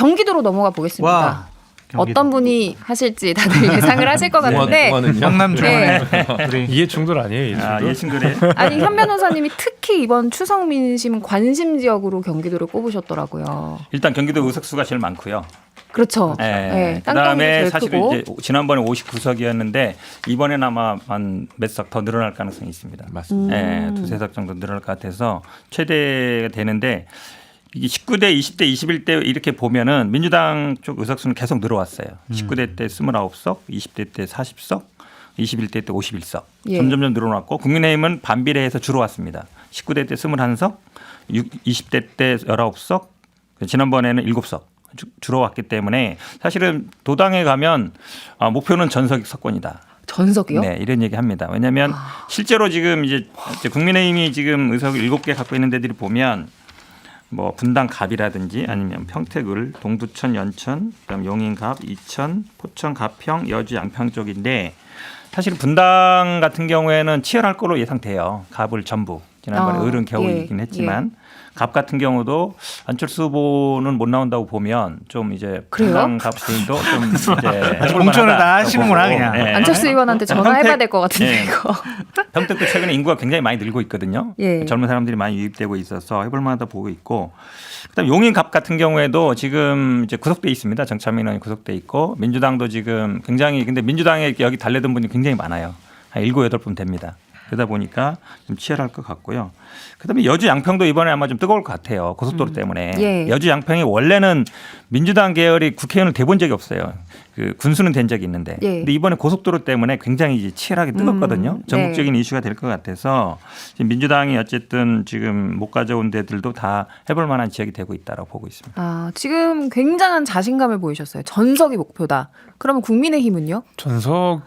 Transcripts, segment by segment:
경기도로 넘어가 보겠습니다. 와, 어떤 분이 하실지 다들 예상을 하실 것 같은데 경남 중원에 이해 충돌 아니에요? 이해 충돌이에요? 아니 현 변호사님이 특히 이번 추석 민심 관심 지역으로 경기도를 꼽으셨더라고요. 일단 경기도 의석수가 제일 많고요. 그렇죠. 네. 땅덩이도 그다음에 제일 사실 크고. 이제 지난번에 59석이었는데 이번에는 아마 한 몇 석 더 늘어날 가능성이 있습니다. 맞습니다. 네, 두세 석 정도 늘어날 것 같아서 최대가 되는데 이게 19대, 20대, 21대 이렇게 보면은 민주당 쪽 의석수는 계속 늘어왔어요. 19대 때 29석, 20대 때 40석, 21대 때 51석. 예. 점점점 늘어났고 국민의힘은 반비례해서 줄어왔습니다. 19대 때 21석, 20대 때 19석, 지난번에는 7석. 줄어왔기 때문에 사실은 도당에 가면 목표는 전석 석권이다. 전석이요? 네, 이런 얘기합니다. 왜냐하면 실제로 지금 이제 국민의힘이 지금 의석을 7개 갖고 있는 데들이 보면 뭐 분당 갑이라든지 아니면 평택을, 동두천, 연천, 그다음 용인 갑, 이천, 포천, 가평, 여주, 양평 쪽인데 사실 분당 같은 경우에는 치열할 거로 예상돼요. 갑을 전부 지난번에 을은 겨우 이기긴 했지만. 갑 같은 경우도 안철수 후보는 못 나온다고 보면 좀 이제 분당 갑 주인도 좀 이제 공천을 다 하시는구나 그냥. 네. 안철수 의원한테 전화해봐야 될 것 같은데 네. 이거. 평택도 최근에 인구가 굉장히 많이 늘고 있거든요. 예. 젊은 사람들이 많이 유입되고 있어서 해볼 만하다 보고 있고, 그다음 용인 갑 같은 경우에도 지금 이제 구속돼 있습니다. 정차민 의원이 구속돼 있고 민주당도 지금 굉장히 근데 민주당에 여기 달래던 분이 굉장히 많아요. 한 7, 8분 됩니다. 그러다 보니까 좀 치열할 것 같고요. 그다음에 여주 양평도 이번에 아마 좀 뜨거울 것 같아요. 고속도로 때문에. 예. 여주 양평이 원래는 민주당 계열이 국회의원을 대본 적이 없어요. 그 군수는 된 적이 있는데. 예. 근데 이번에 고속도로 때문에 굉장히 이제 치열하게 뜨겁거든요. 전국적인 이슈가 될 것 같아서 지금 민주당이 어쨌든 지금 못 가져온 데들도 다 해볼 만한 지역이 되고 있다고 보고 있습니다. 아, 지금 굉장한 자신감을 보이셨어요. 전석이 목표다. 그러면 국민의힘은요? 전석은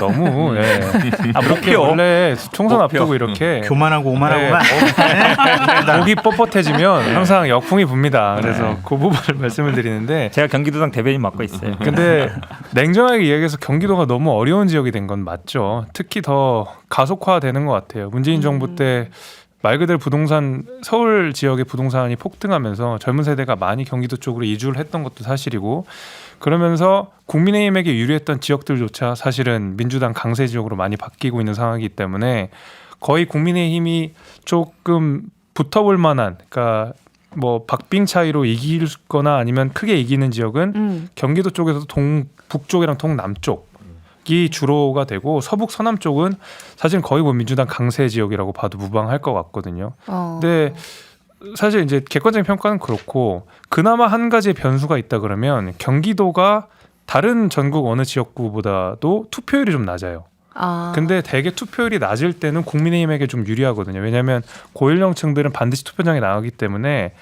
너무 이렇게 목표. 원래 총선 목표. 앞두고 이렇게 교만하고 오만하고만. 목이 뻣뻣해지면 항상 역풍이 붑니다. 그래서 그 부분을 말씀을 드리는데 제가 경기도당 대변인 맡고 있어요. 근데 냉정하게 이야기해서 경기도가 너무 어려운 지역이 된 건 맞죠. 특히 더 가속화되는 것 같아요. 문재인 정부 때 말 그대로 부동산 서울 지역의 부동산이 폭등하면서 젊은 세대가 많이 경기도 쪽으로 이주를 했던 것도 사실이고 그러면서 국민의힘에게 유리했던 지역들조차 사실은 민주당 강세 지역으로 많이 바뀌고 있는 상황이기 때문에 거의 국민의힘이 조금 붙어볼 만한 그러니까 뭐 박빙 차이로 이기거나 아니면 크게 이기는 지역은 경기도 쪽에서도 북쪽이랑 동남쪽 이 주로가 되고 서북 서남 쪽은 사실 거의 뭐 민주당 강세 지역이라고 봐도 무방할 것 같거든요. 근데 사실 이제 객관적인 평가는 그렇고 그나마 한 가지 변수가 있다 그러면 경기도가 다른 전국 어느 지역구보다도 투표율이 좀 낮아요. 근데 대개 투표율이 낮을 때는 국민의힘에게 좀 유리하거든요. 왜냐하면 고연령층들은 반드시 투표장에 나가기 때문에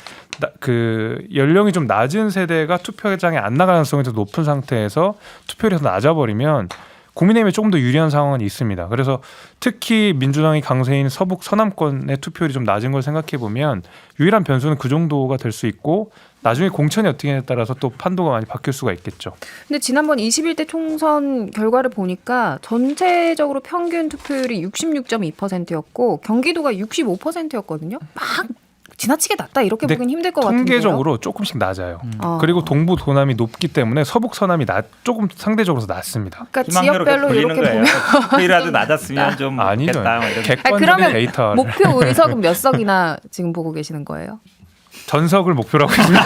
그 연령이 좀 낮은 세대가 투표장에 안 나갈 가능성이 더 높은 상태에서 투표율이 더 낮아버리면 국민의힘에 조금 더 유리한 상황은 있습니다. 그래서 특히 민주당이 강세인 서북 서남권의 투표율이 좀 낮은 걸 생각해 보면 유일한 변수는 그 정도가 될 수 있고 나중에 공천이 어떻게 되냐에 따라서 또 판도가 많이 바뀔 수가 있겠죠. 근데 지난번 21대 총선 결과를 보니까 전체적으로 평균 투표율이 66.2%였고 경기도가 65%였거든요. 막 지나치게 낮다 이렇게 보긴 힘들 것 같은데요. 통계적으로 조금씩 낮아요. 그리고 동부 도남이 높기 때문에 서북 서남이 조금 상대적으로 낮습니다. 그러니까 지역별로 이렇게 보면 투표율이라도 낮았으면 좀 아니죠. 좋겠다. 객관적인 그러면 데이터 목표 의석은 몇 석이나 지금 보고 계시는 거예요? 전석을 목표로 하고 있습니다.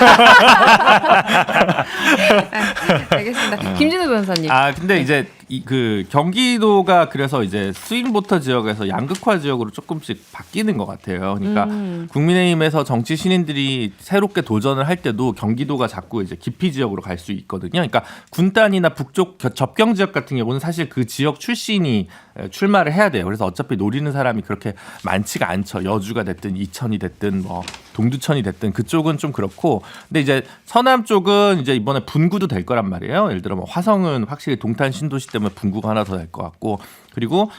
알겠습니다. 김진우 변호사님. 근데 이제 그 경기도가 그래서 이제 스윙보터 지역에서 양극화 지역으로 조금씩 바뀌는 것 같아요. 그러니까 국민의힘에서 정치 신인들이 새롭게 도전을 할 때도 경기도가 자꾸 이제 기피 지역으로 갈 수 있거든요. 그러니까 군단이나 북쪽 접경 지역 같은 경우는 사실 그 지역 출신이 출마를 해야 돼요. 그래서 어차피 노리는 사람이 그렇게 많지가 않죠. 여주가 됐든 이천이 됐든 뭐 동두천이 됐든 그쪽은 좀 그렇고, 근데 이제 서남 쪽은 이제 이번에 분구도 될 거란 말이에요. 예를 들어 뭐 화성은 확실히 동탄 신도시 때문에 분구가 하나 더 될 것 같고, 그리고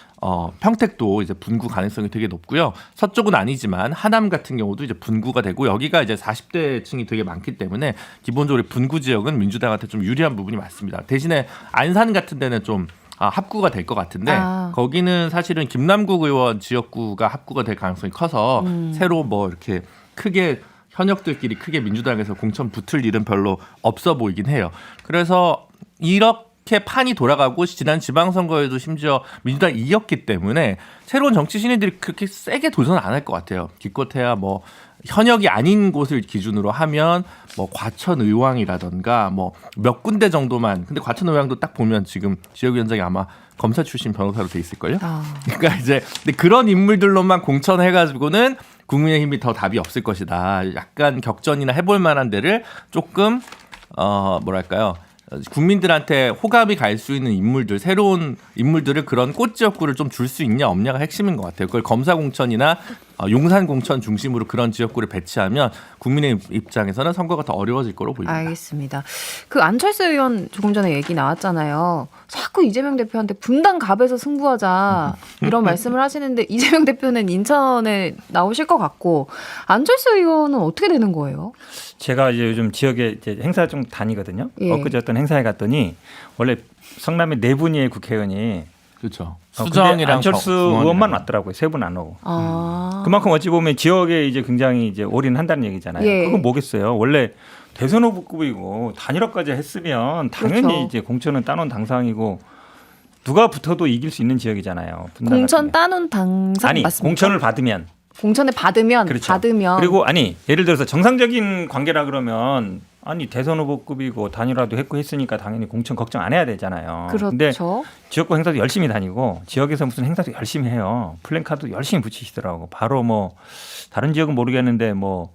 평택도 이제 분구 가능성이 되게 높고요. 서쪽은 아니지만 하남 같은 경우도 이제 분구가 되고 여기가 이제 40대층이 되게 많기 때문에 기본적으로 분구 지역은 민주당한테 좀 유리한 부분이 많습니다. 대신에 안산 같은 데는 좀 합구가 될 것 같은데 거기는 사실은 김남국 의원 지역구가 합구가 될 가능성이 커서 새로 뭐 이렇게 크게 현역들끼리 크게 민주당에서 공천 붙을 일은 별로 없어 보이긴 해요. 그래서 이렇게 판이 돌아가고 지난 지방선거에도 심지어 민주당이 이겼기 때문에 새로운 정치 신인들이 그렇게 세게 도전 안 할 것 같아요. 기껏해야 뭐 현역이 아닌 곳을 기준으로 하면 뭐 과천 의왕이라던가 뭐 몇 군데 정도만. 근데 과천 의왕도 딱 보면 지금 지역위원장이 아마 검사 출신 변호사로 돼 있을걸요. 그러니까 이제 근데 그런 인물들로만 공천해가지고는 국민의힘이 더 답이 없을 것이다. 약간 격전이나 해볼 만한 데를 조금 뭐랄까요. 국민들한테 호감이 갈 수 있는 인물들, 새로운 인물들을 그런 꽃 지역구를 좀 줄 수 있냐 없냐가 핵심인 것 같아요. 그걸 검사 공천이나 용산 공천 중심으로 그런 지역구를 배치하면 국민의 입장에서는 선거가 더 어려워질 거로 보입니다. 알겠습니다. 그 안철수 의원 조금 전에 얘기 나왔잖아요. 자꾸 이재명 대표한테 분당 갑에서 승부하자 이런 말씀을 하시는데 이재명 대표는 인천에 나오실 것 같고 안철수 의원은 어떻게 되는 거예요? 제가 이제 요즘 지역에 이제 행사 좀 다니거든요. 예. 엊그제 어떤 행사에 갔더니 원래 성남에 4분의 국회의원이 그렇죠. 근데 수정이랑 안철수 의원만 왔더라고요. 3분 안 오고. 그만큼 어찌 보면 지역에 이제 굉장히 이제 올인한다는 얘기잖아요. 예. 그건 뭐겠어요? 원래 대선 후보급이고 단일화까지 했으면 당연히 그렇죠. 이제 공천은 따놓은 당상이고 누가 붙어도 이길 수 있는 지역이잖아요. 분당 공천 같은 게. 따놓은 당상 아니 맞습니까? 공천을 받으면 공천을 받으면 그렇죠. 받으면 그리고 아니 예를 들어서 정상적인 관계라 그러면 아니 대선 후보급이고 단일화도 했고 했으니까 당연히 공천 걱정 안 해야 되잖아요. 근데 그렇죠. 지역구 행사도 열심히 다니고 지역에서 무슨 행사도 열심히 해요. 플랜카드 열심히 붙이시더라고. 바로 뭐 다른 지역은 모르겠는데 뭐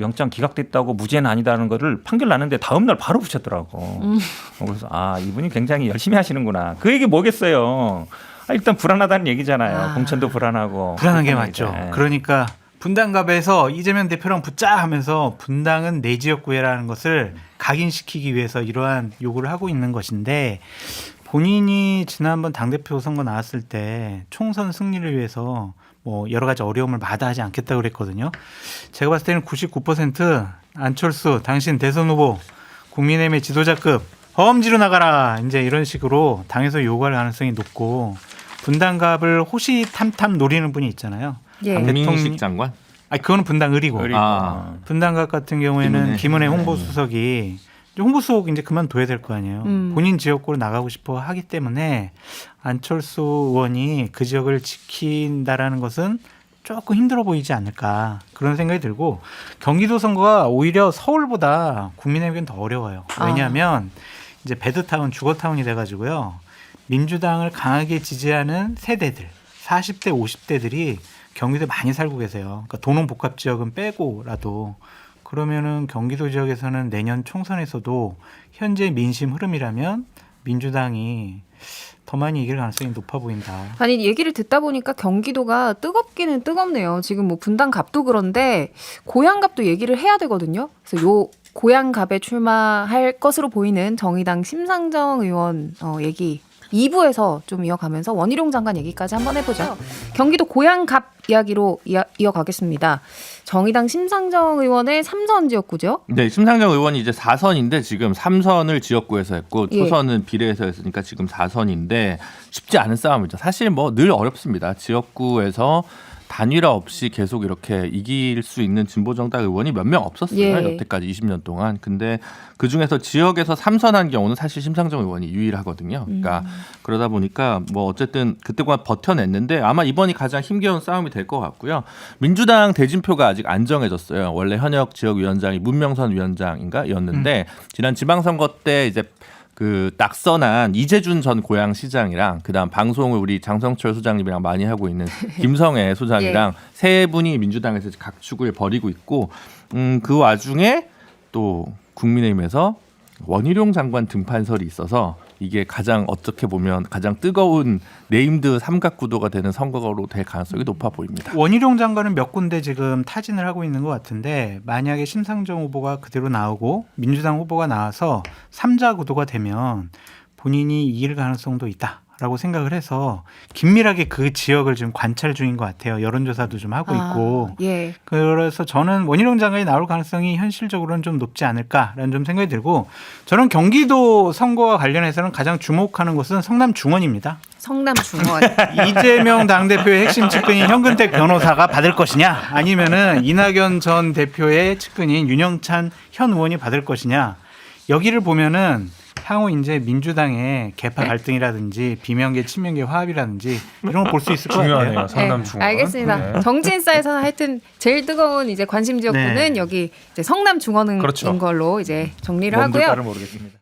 영장 기각됐다고 무죄는 아니다는 거를 판결 났는데 다음 날 바로 붙였더라고. 그래서 아 이분이 굉장히 열심히 하시는구나. 그 얘기 뭐겠어요. 일단 불안하다는 얘기잖아요. 공천도 불안하고. 불안한 게 그런 맞죠. 얘기죠. 예. 그러니까 분당갑에서 이재명 대표랑 붙자 하면서 분당은 내 지역구라는 것을 각인시키기 위해서 이러한 요구를 하고 있는 것인데 본인이 지난번 당대표 선거 나왔을 때 총선 승리를 위해서 뭐 여러 가지 어려움을 마다하지 않겠다고 그랬거든요. 제가 봤을 때는 99% 안철수 당신 대선 후보 국민의힘의 지도자급 허엄지로 나가라 이제 이런 식으로 당에서 요구할 가능성이 높고 분당갑을 호시탐탐 노리는 분이 있잖아요. 예. 박민식 장관? 아니 그거는 분당을이고 그리고 분당갑 같은 경우에는 김은혜 홍보수석이 홍보수석 이제 그만둬야 될 거 아니에요. 본인 지역구로 나가고 싶어 하기 때문에 안철수 의원이 그 지역을 지킨다라는 것은 조금 힘들어 보이지 않을까 그런 생각이 들고 경기도 선거가 오히려 서울보다 국민의힘은 더 어려워요. 왜냐하면 이제 배드타운 주거타운이 돼가지고요. 민주당을 강하게 지지하는 세대들 40대 50대들이 경기도에 많이 살고 계세요. 그러니까 도농복합 지역은 빼고라도 그러면은 경기도 지역에서는 내년 총선에서도 현재 민심 흐름이라면 민주당이 더 많이 이길 가능성이 높아 보인다. 아니 얘기를 듣다 보니까 경기도가 뜨겁기는 뜨겁네요. 지금 뭐 분당갑도 그런데 고양갑도 얘기를 해야 되거든요. 그래서 요 고양갑에 출마할 것으로 보이는 정의당 심상정 의원 얘기 2부에서 좀 이어가면서 원희룡 장관 얘기까지 한번 해보죠. 경기도 고양갑 이야기로 이어가겠습니다. 정의당 심상정 의원의 3선 지역구죠? 네, 심상정 의원이 이제 4선인데 지금 3선을 지역구에서 했고 예. 초선은 비례해서 했으니까 지금 4선인데 쉽지 않은 싸움이죠. 사실 뭐 늘 어렵습니다. 지역구에서 단일화 없이 계속 이렇게 이길 수 있는 진보정당 의원이 몇 명 없었어요. 예. 여태까지 20년 동안. 근데 그중에서 지역에서 3선한 경우는 사실 심상정 의원이 유일하거든요. 그러니까 그러다 보니까 뭐 어쨌든 그때가 버텨냈는데 아마 이번이 가장 힘겨운 싸움이 될 것 같고요. 민주당 대진표가 아직 안 정해졌어요. 원래 현역 지역위원장이 문명선 위원장인가였는데 지난 지방선거 때 이제 그 낙선한 이재준 전 고양시장이랑 그다음 방송을 우리 장성철 소장님이랑 많이 하고 있는 김성애 소장이랑 세 분이 민주당에서 각축을 벌이고 있고 그 와중에 또 국민의힘에서 원희룡 장관 등판설이 있어서 이게 가장 어떻게 보면 가장 뜨거운 네임드 삼각구도가 되는 선거로 될 가능성이 높아 보입니다. 원희룡 장관은 몇 군데 지금 타진을 하고 있는 것 같은데 만약에 심상정 후보가 그대로 나오고 민주당 후보가 나와서 3자 구도가 되면 본인이 이길 가능성도 있다. 라고 생각을 해서 긴밀하게 그 지역을 지금 관찰 중인 것 같아요. 여론조사도 좀 하고 있고. 예. 그래서 저는 원희룡 장관이 나올 가능성이 현실적으로는 좀 높지 않을까라는 좀 생각이 들고, 저는 경기도 선거와 관련해서는 가장 주목하는 곳은 성남 중원입니다. 성남 중원. 이재명 당대표의 핵심 측근인 현근택 변호사가 받을 것이냐, 아니면은 이낙연 전 대표의 측근인 윤영찬 현 의원이 받을 것이냐. 여기를 보면은 향후 이제 민주당의 개파 갈등이라든지 비명계 친명계 화합이라든지 이런 걸 볼 수 있을 것 같아요. 중요하네요. 성남 중원. 알겠습니다. 네. 정치인사에서는 하여튼 제일 뜨거운 이제 관심 지역구는 네. 여기 이제 성남 중원인 그렇죠. 걸로 이제 정리를 뭔 하고요. 글자를 모르겠습니다.